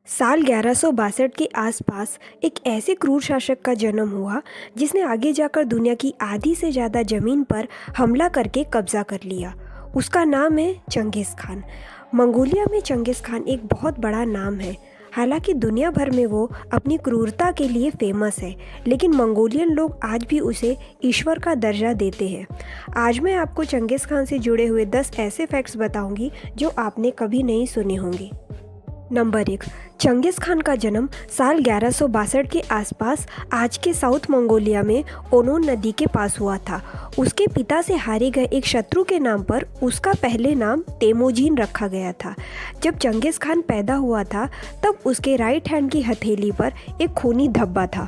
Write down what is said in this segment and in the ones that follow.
साल 1162 के आसपास एक ऐसे क्रूर शासक का जन्म हुआ जिसने आगे जाकर दुनिया की आधी से ज़्यादा ज़मीन पर हमला करके कब्जा कर लिया। उसका नाम है चंगेज़ खान। मंगोलिया में चंगेज़ खान एक बहुत बड़ा नाम है। हालांकि दुनिया भर में वो अपनी क्रूरता के लिए फेमस है, लेकिन मंगोलियन लोग आज भी उसे ईश्वर का दर्जा देते हैं। आज मैं आपको चंगेज़ खान से जुड़े हुए 10 ऐसे फैक्ट्स बताऊंगी जो आपने कभी नहीं सुने होंगे। नंबर 1। चंगेज़ खान का जन्म साल 1162 के आसपास आज के साउथ मंगोलिया में ओनोन नदी के पास हुआ था। उसके पिता से हारे गए एक शत्रु के नाम पर उसका पहले नाम तेमोजीन रखा गया था। जब चंगेज़ खान पैदा हुआ था तब उसके राइट हैंड की हथेली पर एक खूनी धब्बा था।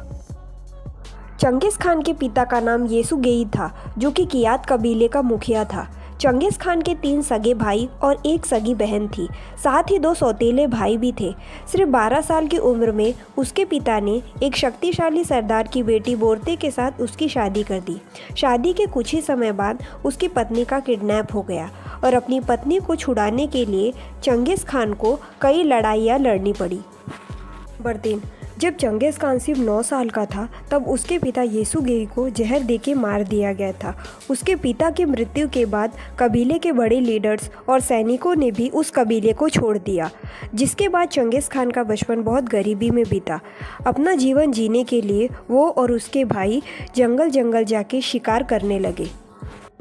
चंगेज़ खान के पिता का नाम येसुगेई था, जो कि कियात कबीले का मुखिया था। चंगेज़ खान के 3 सगे भाई और एक सगी बहन थी, साथ ही 2 सौतेले भाई भी थे। सिर्फ 12 साल की उम्र में उसके पिता ने एक शक्तिशाली सरदार की बेटी बोरते के साथ उसकी शादी कर दी। शादी के कुछ ही समय बाद उसकी पत्नी का किडनैप हो गया और अपनी पत्नी को छुड़ाने के लिए चंगेज़ खान को कई लड़ाइयाँ लड़नी पड़ी। नंबर 3। जब चंगेज़ खान सिर्फ 9 साल का था तब उसके पिता येसुगेई को जहर देके मार दिया गया था। उसके पिता की मृत्यु के बाद कबीले के बड़े लीडर्स और सैनिकों ने भी उस कबीले को छोड़ दिया, जिसके बाद चंगेज़ खान का बचपन बहुत गरीबी में बीता। अपना जीवन जीने के लिए वो और उसके भाई जंगल जंगल जाके शिकार करने लगे।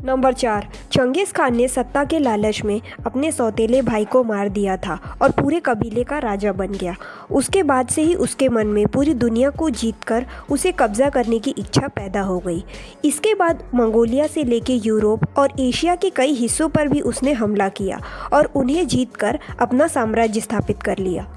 नंबर 4। चंगेज़ खान ने सत्ता के लालच में अपने सौतेले भाई को मार दिया था और पूरे कबीले का राजा बन गया। उसके बाद से ही उसके मन में पूरी दुनिया को जीतकर उसे कब्जा करने की इच्छा पैदा हो गई। इसके बाद मंगोलिया से लेके यूरोप और एशिया के कई हिस्सों पर भी उसने हमला किया और उन्हें जीतकर अपना साम्राज्य स्थापित कर लिया।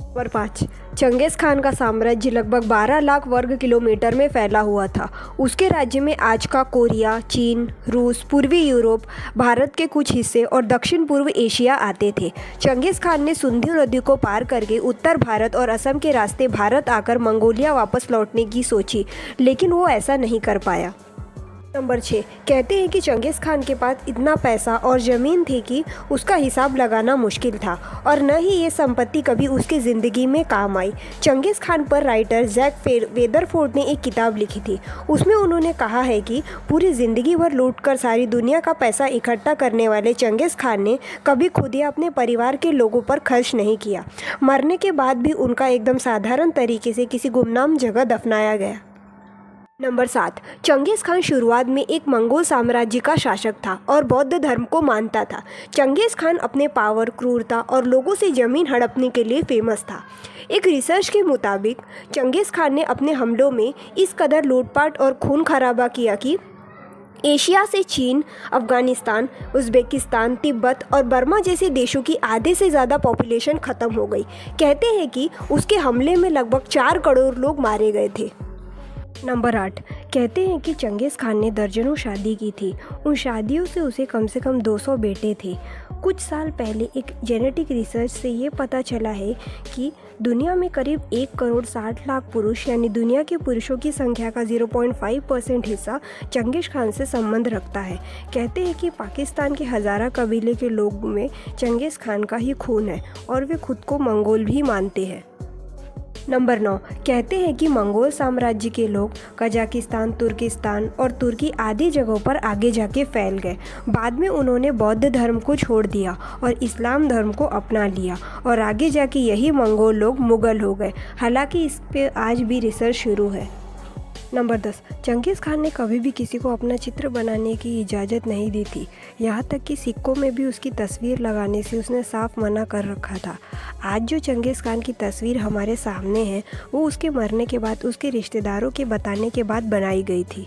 नंबर 5। चंगेज़ खान का साम्राज्य लगभग 12 लाख वर्ग किलोमीटर में फैला हुआ था। उसके राज्य में आज का कोरिया, चीन, रूस, पूर्वी यूरोप, भारत के कुछ हिस्से और दक्षिण पूर्व एशिया आते थे। चंगेज़ खान ने सिंधु नदी को पार करके उत्तर भारत और असम के रास्ते भारत आकर मंगोलिया वापस लौटने की सोची, लेकिन वो ऐसा नहीं कर पाया। नंबर 6। कहते हैं कि चंगेज़ खान के पास इतना पैसा और ज़मीन थी कि उसका हिसाब लगाना मुश्किल था और न ही ये संपत्ति कभी उसकी ज़िंदगी में काम आई। चंगेज़ खान पर राइटर जैक वेदरफोर्ड ने एक किताब लिखी थी। उसमें उन्होंने कहा है कि पूरी ज़िंदगी भर लूटकर सारी दुनिया का पैसा इकट्ठा करने वाले चंगेज़ खान ने कभी खुद या अपने परिवार के लोगों पर खर्च नहीं किया। मरने के बाद भी उनका एकदम साधारण तरीके से किसी गुमनाम जगह दफनाया गया। नंबर 7। चंगेज़ खान शुरुआत में एक मंगोल साम्राज्य का शासक था और बौद्ध धर्म को मानता था। चंगेज़ खान अपने पावर, क्रूरता और लोगों से ज़मीन हड़पने के लिए फेमस था। एक रिसर्च के मुताबिक चंगेज़ खान ने अपने हमलों में इस कदर लूटपाट और खून खराबा किया कि एशिया से चीन, अफ़गानिस्तान, उज़्बेकिस्तान, तिब्बत और बर्मा जैसे देशों की आधे से ज़्यादा पॉपुलेशन ख़त्म हो गई। कहते हैं कि उसके हमले में लगभग 4 करोड़ लोग मारे गए थे। नंबर 8। कहते हैं कि चंगेज़ खान ने दर्जनों शादी की थी। उन शादियों से उसे कम 200 बेटे थे। कुछ साल पहले एक जेनेटिक रिसर्च से ये पता चला है कि दुनिया में करीब 1 करोड़ 60 लाख पुरुष, यानी दुनिया के पुरुषों की संख्या का 0.5% हिस्सा चंगेज़ खान से संबंध रखता है। कहते हैं कि पाकिस्तान के हज़ारा कबीले के लोगों में चंगेज़ खान का ही खून है और वे खुद को मंगोल भी मानते हैं। नंबर 9। कहते हैं कि मंगोल साम्राज्य के लोग कजाकिस्तान, तुर्किस्तान और तुर्की आदि जगहों पर आगे जाके फैल गए। बाद में उन्होंने बौद्ध धर्म को छोड़ दिया और इस्लाम धर्म को अपना लिया और आगे जाके यही मंगोल लोग मुग़ल हो गए। हालांकि इस पे आज भी रिसर्च शुरू है। नंबर 10। चंगेज़ खान ने कभी भी किसी को अपना चित्र बनाने की इजाज़त नहीं दी थी। यहाँ तक कि सिक्कों में भी उसकी तस्वीर लगाने से उसने साफ मना कर रखा था। आज जो चंगेज़ खान की तस्वीर हमारे सामने है वो उसके मरने के बाद उसके रिश्तेदारों के बताने के बाद बनाई गई थी।